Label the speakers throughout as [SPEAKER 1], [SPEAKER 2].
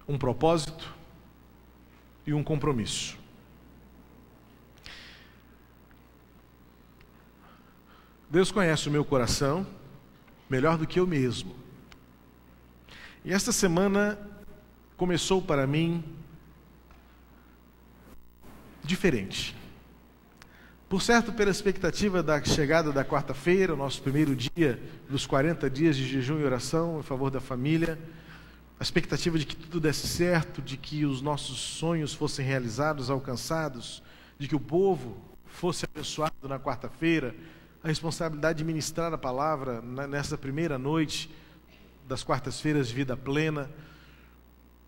[SPEAKER 1] um propósito e um compromisso. Deus conhece o meu coração melhor do que eu mesmo. E esta semana começou para mim diferente. Por certo, pela expectativa da chegada da quarta-feira, o nosso primeiro dia dos 40 dias de jejum e oração em favor da família, a expectativa de que tudo desse certo, de que os nossos sonhos fossem realizados, alcançados, de que o povo fosse abençoado na quarta-feira, a responsabilidade de ministrar a palavra nessa primeira noite das quartas-feiras de vida plena.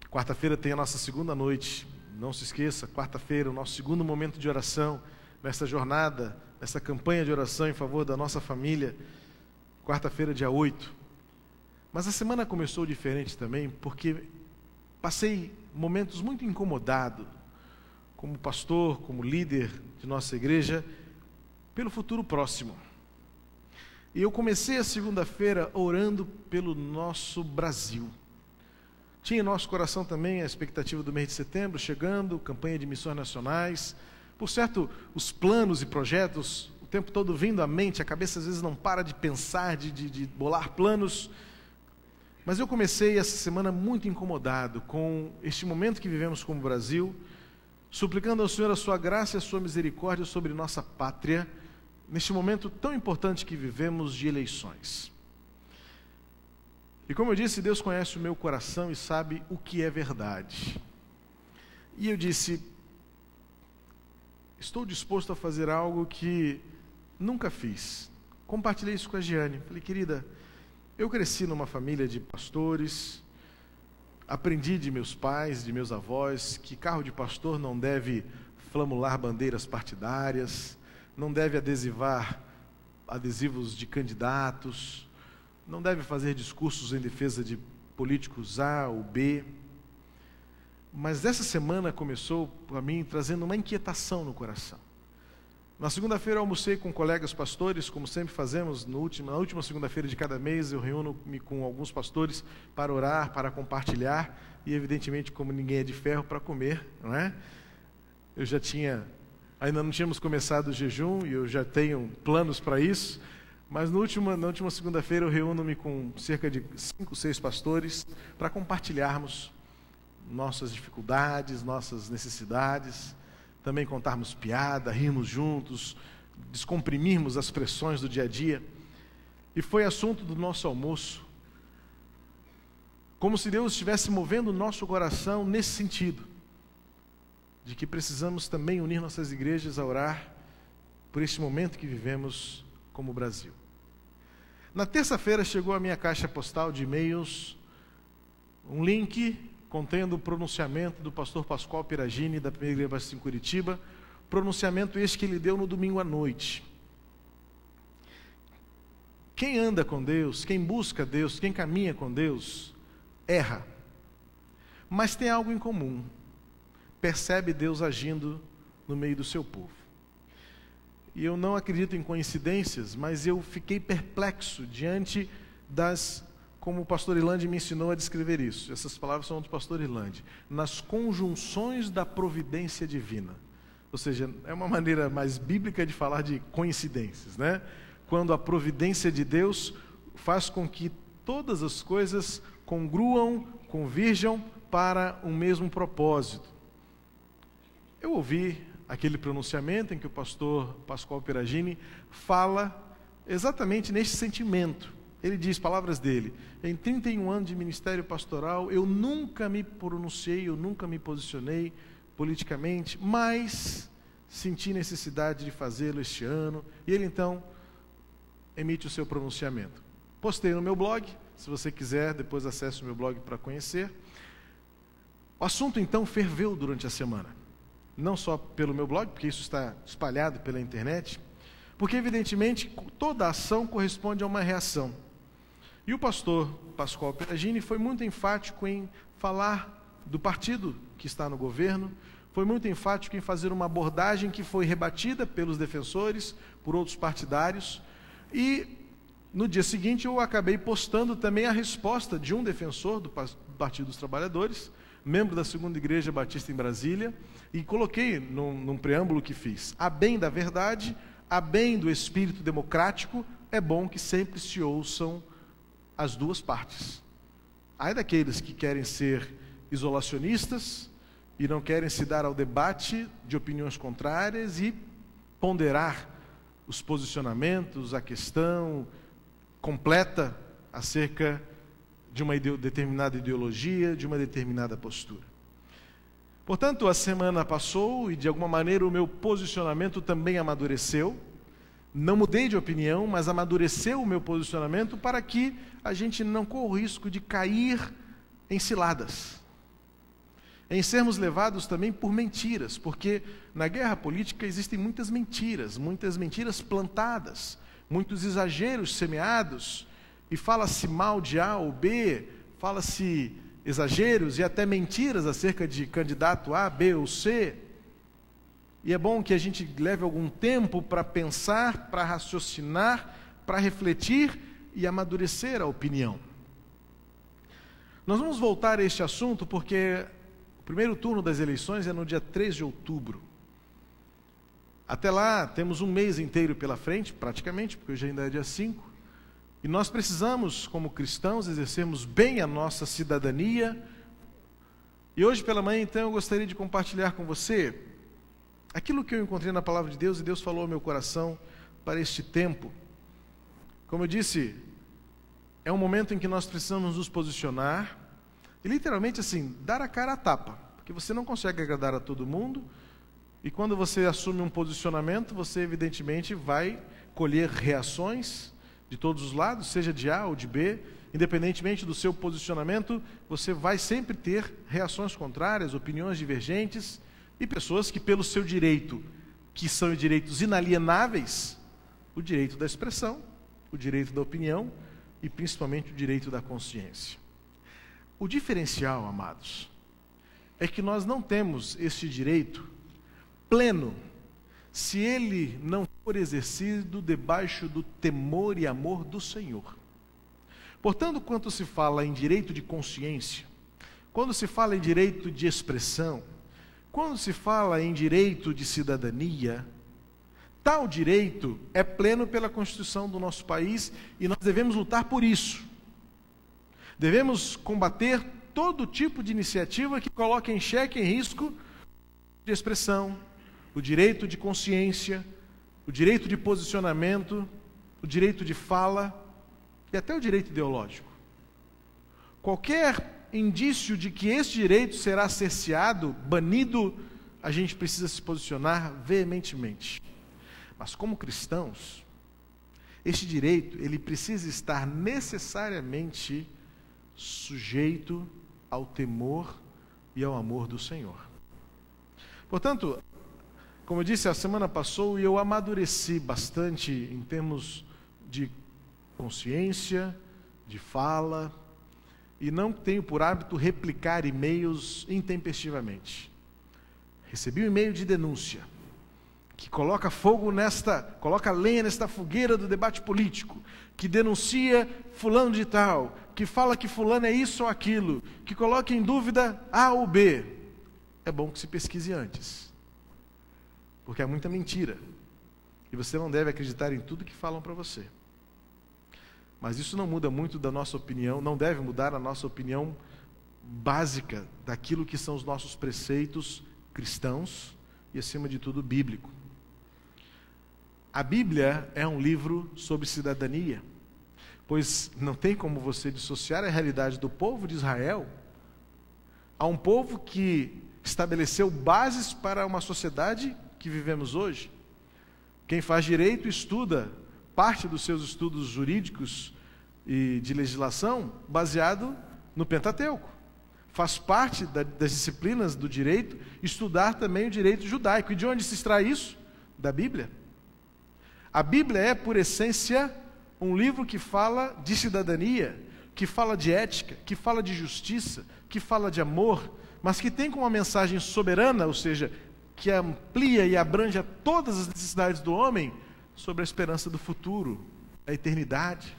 [SPEAKER 1] Quarta-feira tem a nossa segunda noite, não se esqueça, quarta-feira, o nosso segundo momento de oração, nessa jornada, nessa campanha de oração em favor da nossa família, quarta-feira, dia 8. Mas a semana começou diferente também, porque passei momentos muito incomodado, como pastor, como líder de nossa igreja, pelo futuro próximo. E eu comecei a segunda-feira orando pelo nosso Brasil. Tinha em nosso coração também a expectativa do mês de setembro, chegando, campanha de missões nacionais. Por certo, os planos e projetos, o tempo todo vindo à mente, a cabeça às vezes não para de pensar, de bolar planos. Mas eu comecei essa semana muito incomodado com este momento que vivemos como Brasil, suplicando ao Senhor a sua graça e a sua misericórdia sobre nossa pátria, neste momento tão importante que vivemos de eleições. E como eu disse, Deus conhece o meu coração e sabe o que é verdade. E eu disse, estou disposto a fazer algo que nunca fiz. Compartilhei isso com a Giane. Falei, querida, eu cresci numa família de pastores, aprendi de meus pais, de meus avós, que carro de pastor não deve flamular bandeiras partidárias, não deve adesivar adesivos de candidatos, não deve fazer discursos em defesa de políticos A ou B. Mas essa semana começou para mim trazendo uma inquietação no coração. Na segunda-feira eu almocei com colegas pastores, como sempre fazemos na última segunda-feira de cada mês, eu reúno-me com alguns pastores para orar, para compartilhar, e evidentemente, como ninguém é de ferro, para comer, não é? Ainda não tínhamos começado o jejum, e eu já tenho planos para isso, mas na última segunda-feira eu reúno-me com cerca de 5, 6 pastores para compartilharmos nossas dificuldades, nossas necessidades, também contarmos piada, rirmos juntos, descomprimirmos as pressões do dia a dia. E foi assunto do nosso almoço, como se Deus estivesse movendo o nosso coração nesse sentido, de que precisamos também unir nossas igrejas a orar por este momento que vivemos como Brasil. Na terça-feira chegou a minha caixa postal de e-mails um link contendo o pronunciamento do pastor Pascoal Peragini, da Primeira Igreja Batista em Curitiba, pronunciamento este que ele deu no domingo à noite. Quem anda com Deus, quem busca Deus, quem caminha com Deus, erra. Mas tem algo em comum, percebe Deus agindo no meio do seu povo. E eu não acredito em coincidências, mas eu fiquei perplexo diante como o pastor Irlande me ensinou a descrever isso. Essas palavras são do pastor Irlande. Nas conjunções da providência divina. Ou seja, é uma maneira mais bíblica de falar de coincidências, né? Quando a providência de Deus faz com que todas as coisas congruam, convirjam para um mesmo propósito. Eu ouvi aquele pronunciamento em que o pastor Pascoal Peragini fala exatamente neste sentimento. Ele diz, palavras dele, em 31 anos de ministério pastoral, eu nunca me pronunciei, eu nunca me posicionei politicamente, mas senti necessidade de fazê-lo este ano. E ele então emite o seu pronunciamento. Postei no meu blog, se você quiser, depois acesse o meu blog para conhecer. O assunto então ferveu durante a semana. Não só pelo meu blog, porque isso está espalhado pela internet, porque evidentemente toda ação corresponde a uma reação. E o pastor Pascoal Peragini foi muito enfático em falar do partido que está no governo, foi muito enfático em fazer uma abordagem que foi rebatida pelos defensores, por outros partidários, e no dia seguinte eu acabei postando também a resposta de um defensor do Partido dos Trabalhadores, membro da Segunda Igreja Batista em Brasília, e coloquei num preâmbulo que fiz: a bem da verdade, a bem do espírito democrático, é bom que sempre se ouçam as duas partes. Ai daqueles que querem ser isolacionistas e não querem se dar ao debate de opiniões contrárias e ponderar os posicionamentos, a questão completa acerca de uma determinada ideologia, de uma determinada postura. Portanto, a semana passou e, de alguma maneira, o meu posicionamento também amadureceu. Não mudei de opinião, mas amadureceu o meu posicionamento para que a gente não corra o risco de cair em ciladas, em sermos levados também por mentiras, porque na guerra política existem muitas mentiras plantadas, muitos exageros semeados, e fala-se mal de A ou B, fala-se exageros e até mentiras acerca de candidato A, B ou C. E é bom que a gente leve algum tempo para pensar, para raciocinar, para refletir e amadurecer a opinião. Nós vamos voltar a este assunto porque o primeiro turno das eleições é no dia 3 de outubro. Até lá temos um mês inteiro pela frente, praticamente, porque hoje ainda é dia 5. E nós precisamos, como cristãos, exercermos bem a nossa cidadania. E hoje pela manhã, então, eu gostaria de compartilhar com você aquilo que eu encontrei na Palavra de Deus, e Deus falou ao meu coração para este tempo. Como eu disse, é um momento em que nós precisamos nos posicionar e literalmente assim, dar a cara à tapa, porque você não consegue agradar a todo mundo, e quando você assume um posicionamento, você evidentemente vai colher reações de todos os lados, seja de A ou de B. Independentemente do seu posicionamento, você vai sempre ter reações contrárias, opiniões divergentes, e pessoas que, pelo seu direito, que são direitos inalienáveis, o direito da expressão, o direito da opinião e principalmente o direito da consciência. O diferencial, amados, é que nós não temos este direito pleno se ele não for exercido debaixo do temor e amor do Senhor. Portanto, quando se fala em direito de consciência, quando se fala em direito de expressão, quando se fala em direito de cidadania, tal direito é pleno pela Constituição do nosso país e nós devemos lutar por isso. Devemos combater todo tipo de iniciativa que coloque em xeque, em risco, de expressão, o direito de consciência, o direito de posicionamento, o direito de fala e até o direito ideológico. Qualquer indício de que esse direito será cerceado, banido, a gente precisa se posicionar veementemente. Mas como cristãos, este direito, ele precisa estar necessariamente sujeito ao temor e ao amor do Senhor. Portanto, como eu disse, a semana passou e eu amadureci bastante em termos de consciência, de fala, e não tenho por hábito replicar e-mails intempestivamente. Recebi um e-mail de denúncia, que coloca lenha nesta fogueira do debate político, que denuncia fulano de tal, que fala que fulano é isso ou aquilo, que coloca em dúvida A ou B. É bom que se pesquise antes, porque há muita mentira, e você não deve acreditar em tudo que falam para você. Mas isso não muda muito da nossa opinião, não deve mudar a nossa opinião básica daquilo que são os nossos preceitos cristãos e, acima de tudo, bíblico. A Bíblia é um livro sobre cidadania, pois não tem como você dissociar a realidade do povo de Israel a um povo que estabeleceu bases para uma sociedade que vivemos hoje. Quem faz direito estuda parte dos seus estudos jurídicos e de legislação baseado no Pentateuco. Faz parte das disciplinas do direito estudar também o direito judaico. E de onde se extrai isso? Da Bíblia. A Bíblia é, por essência, um livro que fala de cidadania, que fala de ética, que fala de justiça, que fala de amor, mas que tem como uma mensagem soberana, ou seja, que amplia e abrange a todas as necessidades do homem, sobre a esperança do futuro, a eternidade,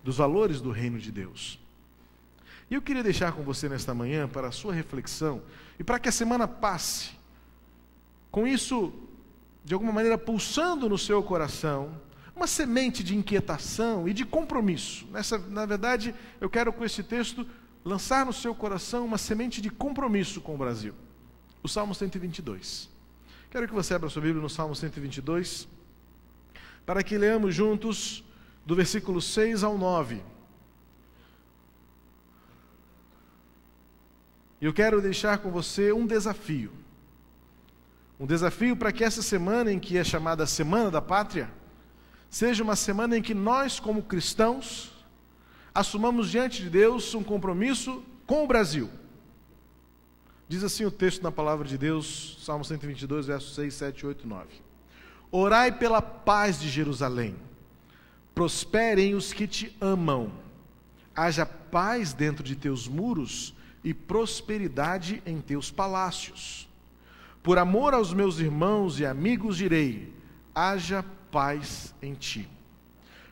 [SPEAKER 1] dos valores do reino de Deus. E eu queria deixar com você nesta manhã, para a sua reflexão, e para que a semana passe, com isso, de alguma maneira, pulsando no seu coração, uma semente de inquietação e de compromisso. Na verdade, eu quero com esse texto lançar no seu coração uma semente de compromisso com o Brasil. O Salmo 122. Quero que você abra a sua Bíblia no Salmo 122, para que leamos juntos do versículo 6 ao 9. E eu quero deixar com você um desafio. Um desafio para que essa semana, em que é chamada Semana da Pátria, seja uma semana em que nós, como cristãos, assumamos diante de Deus um compromisso com o Brasil. Diz assim o texto na palavra de Deus, Salmo 122, versos 6, 7, 8 e 9. Orai pela paz de Jerusalém, prosperem os que te amam, haja paz dentro de teus muros e prosperidade em teus palácios. Por amor aos meus irmãos e amigos direi, haja paz em ti.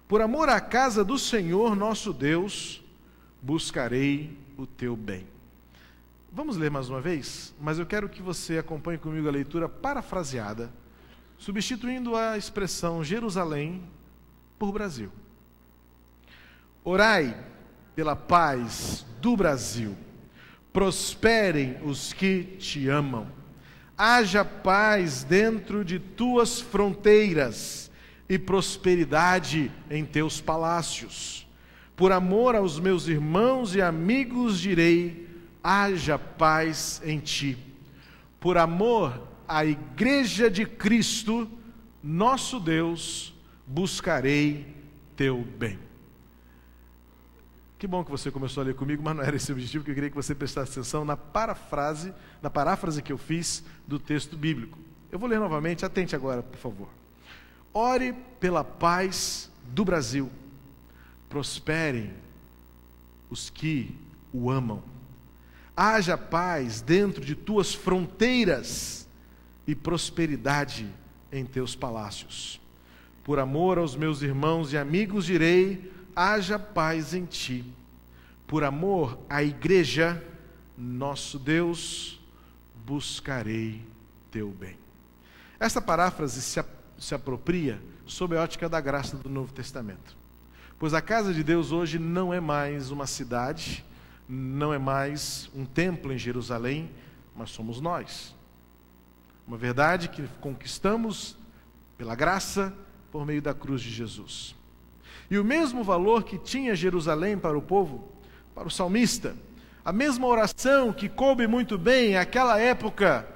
[SPEAKER 1] Por amor à casa do Senhor nosso Deus, buscarei o teu bem. Vamos ler mais uma vez, mas eu quero que você acompanhe comigo a leitura parafraseada, substituindo a expressão Jerusalém por Brasil. Orai pela paz do Brasil, prosperem os que te amam, haja paz dentro de tuas fronteiras e prosperidade em teus palácios. Por amor aos meus irmãos e amigos direi, haja paz em ti. Por amor à Igreja de Cristo, nosso Deus, buscarei teu bem. Que bom que você começou a ler comigo, mas não era esse o objetivo, que eu queria que você prestasse atenção na paráfrase que eu fiz do texto bíblico. Eu vou ler novamente, atente agora, por favor. Ore pela paz do Brasil, prosperem os que o amam. Haja paz dentro de tuas fronteiras e prosperidade em teus palácios. Por amor aos meus irmãos e amigos direi, haja paz em ti. Por amor à Igreja, nosso Deus, buscarei teu bem. Esta paráfrase se apropria sob a ótica da graça do Novo Testamento. Pois a casa de Deus hoje não é mais uma cidade, não é mais um templo em Jerusalém, mas somos nós. Uma verdade que conquistamos pela graça, por meio da cruz de Jesus. E o mesmo valor que tinha Jerusalém para o povo, para o salmista, a mesma oração que coube muito bem àquela época,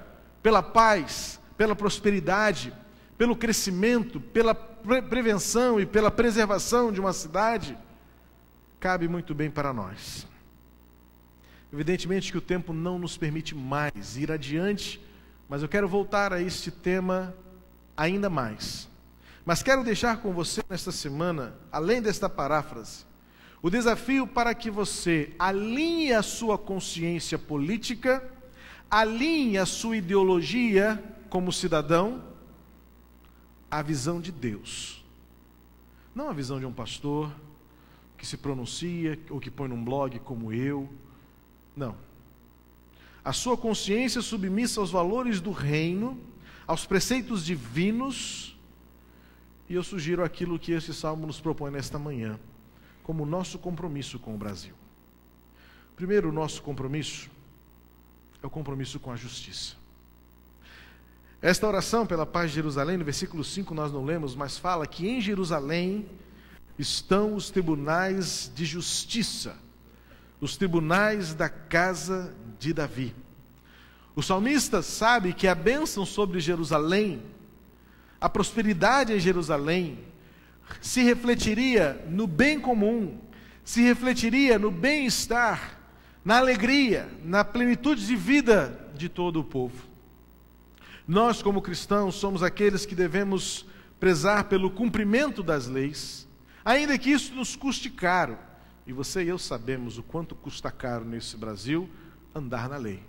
[SPEAKER 1] pela paz, pela prosperidade, pelo crescimento, pela prevenção e pela preservação de uma cidade, cabe muito bem para nós. Evidentemente que o tempo não nos permite mais ir adiante, mas eu quero voltar a este tema ainda mais. Mas quero deixar com você nesta semana, além desta paráfrase, o desafio para que você alinhe a sua consciência política, alinhe a sua ideologia como cidadão, à visão de Deus. Não a visão de um pastor que se pronuncia ou que põe num blog como eu. Não. A sua consciência submissa aos valores do reino, aos preceitos divinos. E eu sugiro aquilo que esse salmo nos propõe nesta manhã, como nosso compromisso com o Brasil. Primeiro, o nosso compromisso é o compromisso com a justiça. Esta oração pela paz de Jerusalém, no versículo 5 nós não lemos, mas fala que em Jerusalém estão os tribunais de justiça, os tribunais da casa de Davi. O salmista sabe que a bênção sobre Jerusalém, a prosperidade em Jerusalém, se refletiria no bem comum, se refletiria no bem-estar, na alegria, na plenitude de vida de todo o povo. Nós, como cristãos, somos aqueles que devemos prezar pelo cumprimento das leis, ainda que isso nos custe caro. E você e eu sabemos o quanto custa caro nesse Brasil andar na lei.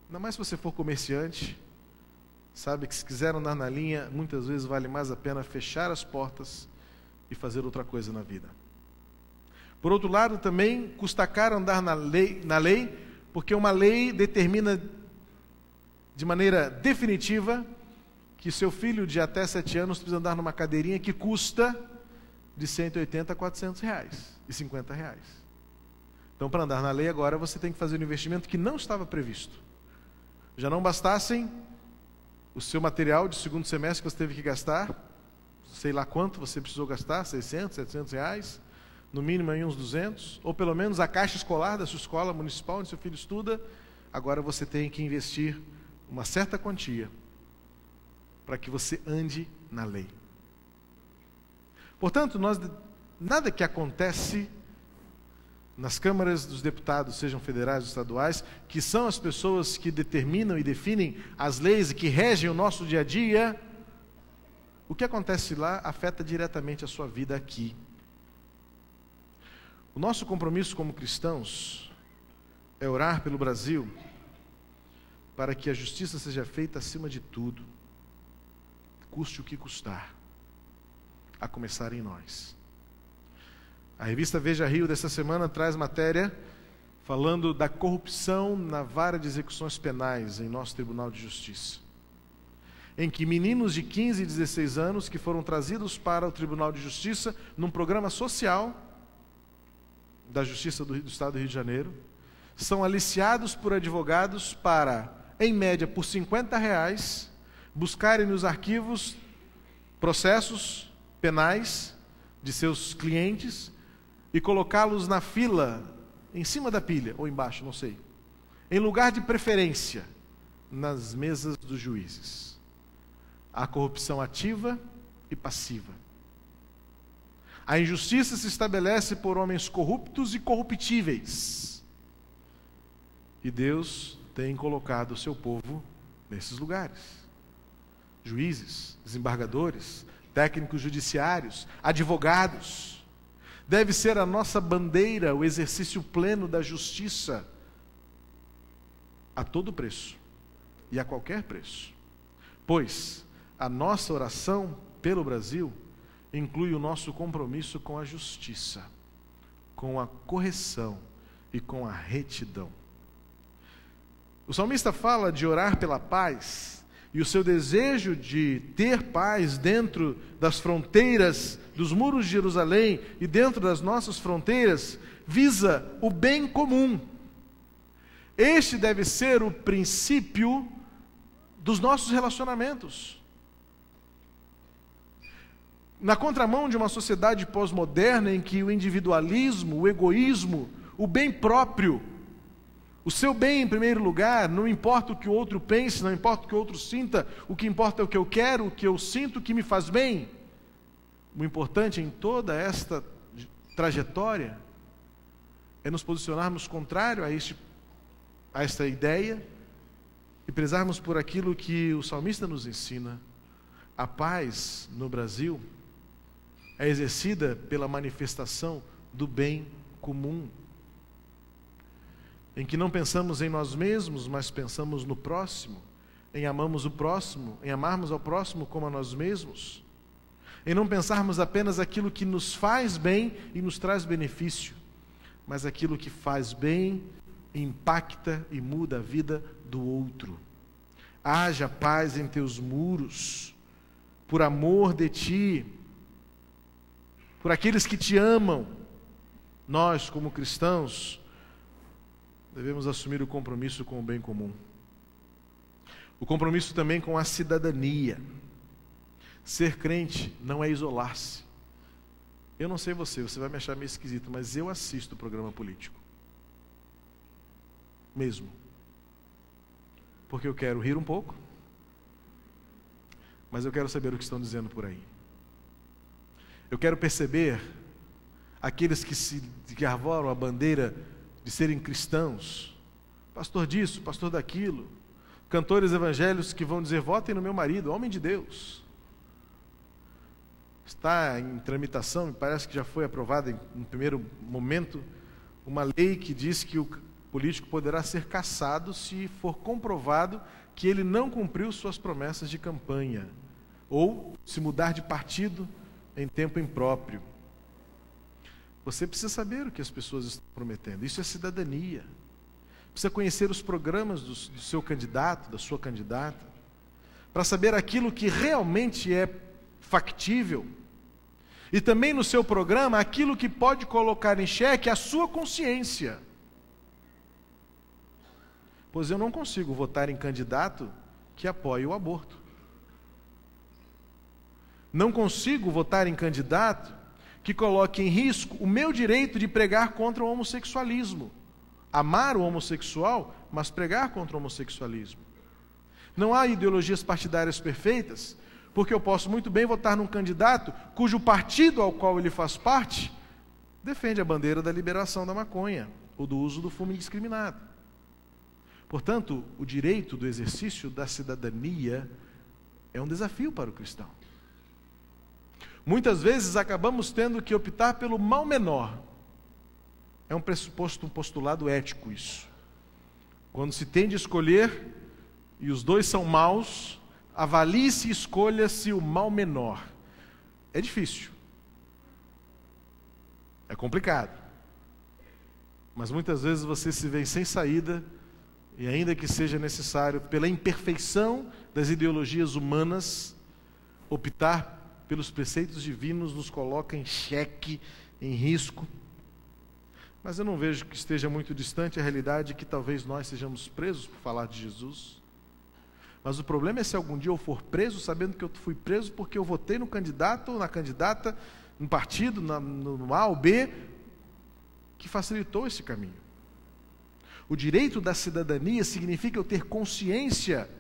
[SPEAKER 1] Ainda mais se você for comerciante, sabe que se quiser andar na linha, muitas vezes vale mais a pena fechar as portas e fazer outra coisa na vida. Por outro lado, também custa caro andar na lei, porque uma lei determina de maneira definitiva que seu filho de até 7 anos precisa andar numa cadeirinha que custa de 180 a 400 reais e 50 reais. Então, para andar na lei agora, você tem que fazer um investimento que não estava previsto. Já não bastassem o seu material de segundo semestre que você teve que gastar, sei lá quanto você precisou gastar, 600, 700 reais, no mínimo aí uns 200, ou pelo menos a caixa escolar da sua escola municipal onde seu filho estuda, agora você tem que investir uma certa quantia para que você ande na lei. Portanto, nada que acontece nas câmaras dos deputados, sejam federais ou estaduais, que são as pessoas que determinam e definem as leis e que regem o nosso dia a dia, o que acontece lá afeta diretamente a sua vida aqui. O nosso compromisso como cristãos é orar pelo Brasil para que a justiça seja feita acima de tudo, custe o que custar, a começar em nós. A revista Veja Rio dessa semana traz matéria falando da corrupção na vara de execuções penais em nosso Tribunal de Justiça, em que meninos de 15 e 16 anos que foram trazidos para o Tribunal de Justiça num programa social da Justiça do Estado do Rio de Janeiro, são aliciados por advogados para, em média, por R$50, buscarem nos arquivos processos penais de seus clientes e colocá-los na fila, em cima da pilha, ou embaixo, não sei, em lugar de preferência, nas mesas dos juízes. Há corrupção ativa e passiva. A injustiça se estabelece por homens corruptos e corruptíveis. E Deus tem colocado o seu povo nesses lugares. Juízes, desembargadores, técnicos judiciários, advogados. Deve ser a nossa bandeira o exercício pleno da justiça a todo preço e a qualquer preço. Pois a nossa oração pelo Brasil inclui o nosso compromisso com a justiça, com a correção e com a retidão. O salmista fala de orar pela paz, e o seu desejo de ter paz dentro das fronteiras dos muros de Jerusalém e dentro das nossas fronteiras visa o bem comum. Este deve ser o princípio dos nossos relacionamentos. Na contramão de uma sociedade pós-moderna em que o individualismo, o egoísmo, o bem próprio, o seu bem em primeiro lugar, não importa o que o outro pense, não importa o que o outro sinta, o que importa é o que eu quero, o que eu sinto, o que me faz bem. O importante em toda esta trajetória é nos posicionarmos contrário a esta ideia e prezarmos por aquilo que o salmista nos ensina. A paz no Brasil é exercida pela manifestação do bem comum, em que não pensamos em nós mesmos, mas pensamos no próximo, em amarmos o próximo, em amarmos ao próximo como a nós mesmos, em não pensarmos apenas aquilo que nos faz bem e nos traz benefício, mas aquilo que faz bem, impacta e muda a vida do outro. Haja paz em teus muros, por amor de ti, por aqueles que te amam. Nós, como cristãos, devemos assumir o compromisso com o bem comum. O compromisso também com a cidadania. Ser crente não é isolar-se. Eu não sei você vai me achar meio esquisito, mas eu assisto o programa político. Mesmo. Porque eu quero rir um pouco, mas eu quero saber o que estão dizendo por aí. Eu quero perceber aqueles que arvoram a bandeira de serem cristãos, pastor disso, pastor daquilo, cantores evangélicos que vão dizer, votem no meu marido, homem de Deus. Está em tramitação, e parece que já foi aprovada em primeiro momento, uma lei que diz que o político poderá ser cassado se for comprovado que ele não cumpriu suas promessas de campanha, ou se mudar de partido em tempo impróprio. Você precisa saber o que as pessoas estão prometendo. Isso é cidadania. Precisa conhecer os programas do seu candidato, da sua candidata, para saber aquilo que realmente é factível. E também no seu programa, aquilo que pode colocar em xeque a sua consciência. Pois eu não consigo votar em candidato que apoie o aborto. Não consigo votar em candidato que coloque em risco o meu direito de pregar contra o homossexualismo. Amar o homossexual, mas pregar contra o homossexualismo. Não há ideologias partidárias perfeitas, porque eu posso muito bem votar num candidato cujo partido ao qual ele faz parte defende a bandeira da liberação da maconha ou do uso do fumo indiscriminado. Portanto, o direito do exercício da cidadania é um desafio para o cristão. Muitas vezes acabamos tendo que optar pelo mal menor. É um pressuposto, um postulado ético isso. Quando se tem de escolher e os dois são maus, avalie-se e escolha-se o mal menor. É difícil. É complicado. Mas muitas vezes você se vê sem saída e ainda que seja necessário, pela imperfeição das ideologias humanas, optar pelos preceitos divinos nos coloca em xeque, em risco. Mas eu não vejo que esteja muito distante a realidade que talvez nós sejamos presos por falar de Jesus. Mas o problema é se algum dia eu for preso, sabendo que eu fui preso porque eu votei no candidato ou na candidata, no partido, no A ou B, que facilitou esse caminho. O direito da cidadania significa eu ter consciência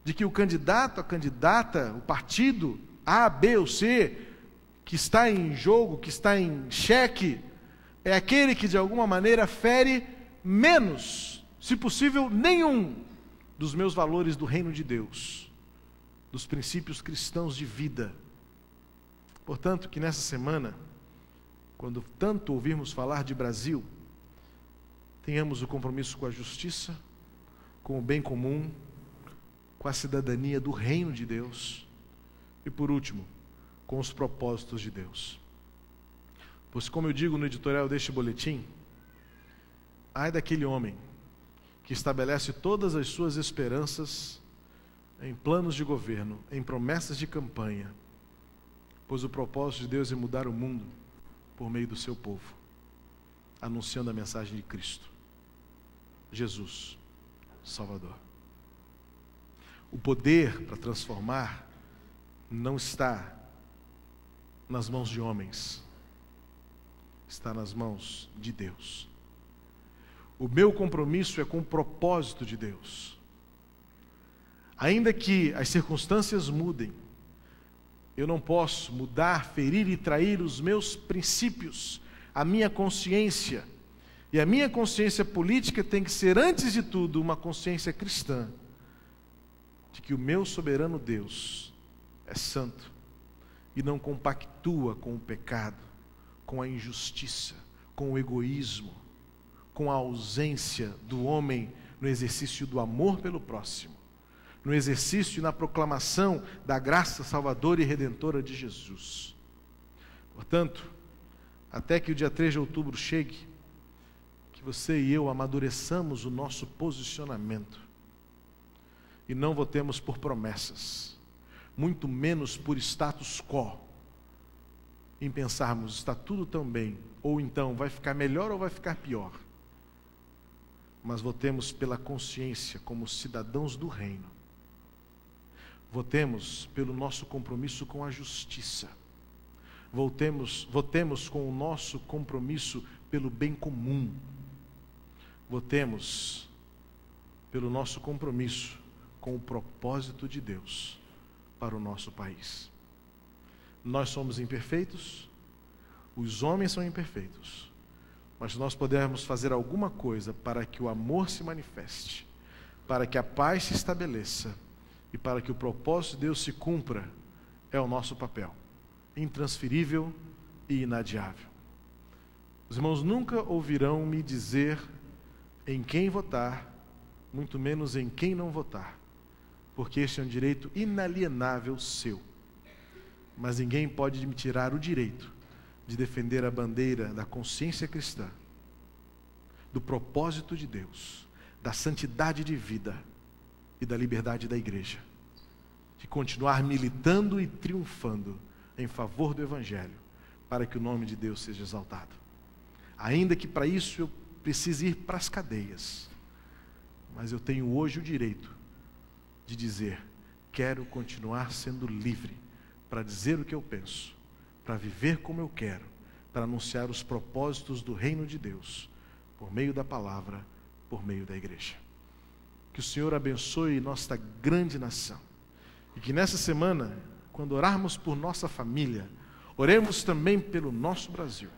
[SPEAKER 1] de que o candidato, a candidata, o partido A, B ou C, que está em jogo, que está em xeque, é aquele que de alguma maneira fere menos, se possível nenhum, dos meus valores do reino de Deus, dos princípios cristãos de vida. Portanto, que nessa semana, quando tanto ouvirmos falar de Brasil, tenhamos o compromisso com a justiça, com o bem comum, com a cidadania do reino de Deus e, por último, com os propósitos de Deus. Pois, como eu digo no editorial deste boletim, ai daquele homem que estabelece todas as suas esperanças em planos de governo, em promessas de campanha, pois o propósito de Deus é mudar o mundo por meio do seu povo, anunciando a mensagem de Cristo, Jesus, Salvador. O poder para transformar não está nas mãos de homens, está nas mãos de Deus. O meu compromisso é com o propósito de Deus. Ainda que as circunstâncias mudem, eu não posso mudar, ferir e trair os meus princípios, a minha consciência. E a minha consciência política tem que ser, antes de tudo, uma consciência cristã, de que o meu soberano Deus é santo e não compactua com o pecado, com a injustiça, com o egoísmo, com a ausência do homem no exercício do amor pelo próximo, no exercício e na proclamação da graça salvadora e redentora de Jesus. Portanto, até que o dia 3 de outubro chegue, que você e eu amadureçamos o nosso posicionamento e não votemos por promessas, muito menos por status quo, em pensarmos, está tudo tão bem, ou então vai ficar melhor ou vai ficar pior. Mas votemos pela consciência como cidadãos do reino. Votemos pelo nosso compromisso com a justiça. Votemos com o nosso compromisso pelo bem comum. Votemos pelo nosso compromisso com o propósito de Deus para o nosso país. Nós somos imperfeitos, os homens são imperfeitos, mas nós podemos fazer alguma coisa para que o amor se manifeste, para que a paz se estabeleça e para que o propósito de Deus se cumpra, é o nosso papel, intransferível e inadiável. Os irmãos nunca ouvirão me dizer em quem votar, muito menos em quem não votar, porque este é um direito inalienável seu. Mas ninguém pode me tirar o direito de defender a bandeira da consciência cristã, do propósito de Deus, da santidade de vida e da liberdade da igreja, de continuar militando e triunfando em favor do Evangelho, para que o nome de Deus seja exaltado. Ainda que para isso eu precise ir para as cadeias, mas eu tenho hoje o direito de dizer: quero continuar sendo livre para dizer o que eu penso, para viver como eu quero, para anunciar os propósitos do reino de Deus, por meio da palavra, por meio da igreja. Que o Senhor abençoe nossa grande nação, e que nessa semana, quando orarmos por nossa família, oremos também pelo nosso Brasil,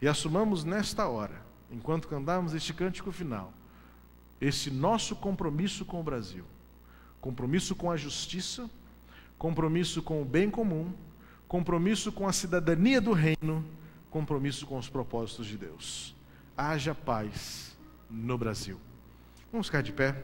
[SPEAKER 1] e assumamos nesta hora, enquanto cantarmos este cântico final, esse nosso compromisso com o Brasil, compromisso com a justiça, compromisso com o bem comum, compromisso com a cidadania do reino, compromisso com os propósitos de Deus. Haja paz no Brasil. Vamos ficar de pé.